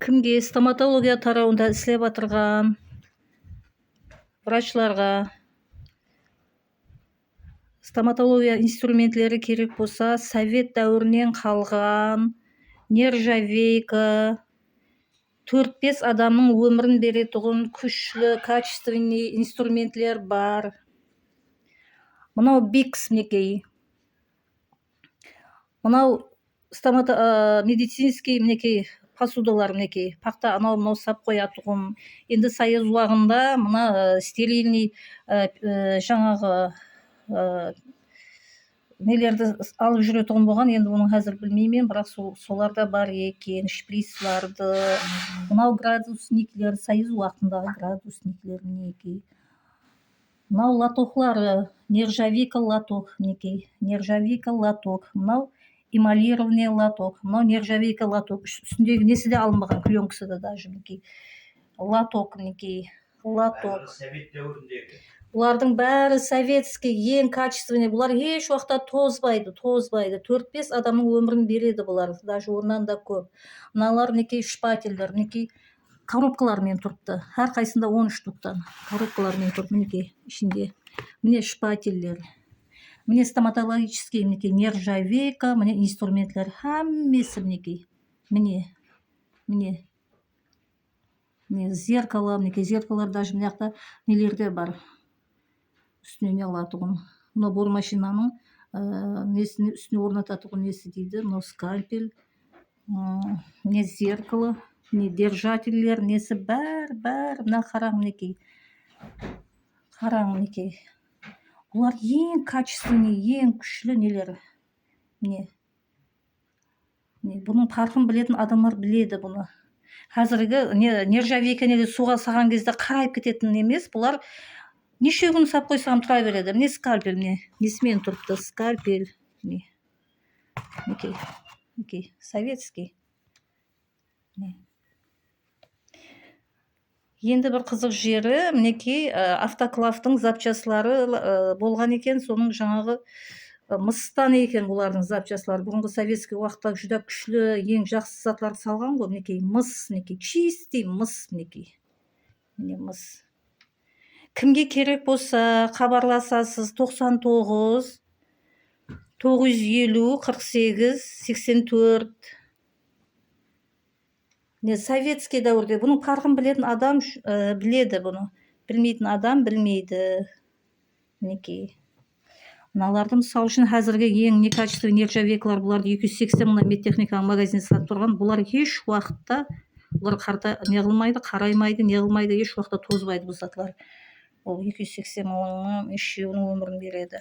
Кімге стоматология тарауында істеп жатырған врачларға стоматология инструментлері керек болса, совет дәуірінен қалған нержавейка 4-5 адамның өмірін беретұғын күшлі, качественный инструментлер бар. Мынау бикс мінекей. Мынау медицинский мінекей посудалар мінекей. Пақта анау сап қоятұғын. Енді сайыз уағында мына стерильный жаңағы нелерді алып жүретұғын болған. Енді оның қазір білмеймін, бірақ соларда бар екен. Шприцларды, мынау градусниклер, сайыз уақытындағы градусниклер мінекей. Мынау латоклары, нержавейка латок мінекей. Нержавейка латок. Мынау эмалированный латок. Мынау нержавейка латок. Үстіндегі несі де алынбаған, пленкасы да даже мінекей. Латок мінекей. Латок. Бұлардың бәрі советский, ең качественный. Бұлар еш уақытта тозбайды. 4-5 адамның өмірін береді бұлар. Даже оннан да көп. Мыналар мінекей шпательдер, мінекей коробкалармен тұрыпты. Әр қайсында 13 штуктан коробкалармен тұрып мінекей ішінде. Міне шпательдер. Міне стоматологический мінекей нержавейка, міне инструментлер әммесі мінекей. Міне зеркало, мінекей зеркалар даже мынақта нелерде бар. Үстіне не алатұғын. Мына бор машинаның үстіне орнататұғын несі дейді. Мына скальпель, міне зеркало, міне держательлер, несі бәр. Мына қараң мінекей. Қараң мінекей. Бұлар ең качественный, ең күшлі нелер. Міне. Бұның парқын білетін адамдар біледі бұны. Қазіргі нержавейка неде суға саған кезде қарайып кететін емес. Бұлар неше күн сап қойсам тұра береді. Міне скальпель, міне. Несімен тұрыпты скальпель. Мінекей. Советский. Енді бір қызық жері, мінекей автоклавтың запчаслары болған екен, соның жаңағы мыстан екен бұлардың запчаслары. Бұрынғы советский уақытта жүдә күшлі, ең жақсы затларды салған ғой, мінекей мыс, мінекей чистый мыс, мінекей. Міне мыс. Кімге керек болса, хабарласасыз 99 950 48 84. Советский дәуірде. Бұның парқын білетін адам біледі бұны. Білмейтін адам білмейді. Мінекей. Мыналарды мысал үшін қазіргі ең некачественный нержавейкалар, бұларды 280 мына медтехниканың магазинде сатып тұрған. Бұлар еш уақытта неғылмайды, қараймайды, неғылмайды, еш уақытта тозбайды бұл затлар. Ол 280 мыңның үшеуінің өмірін береді.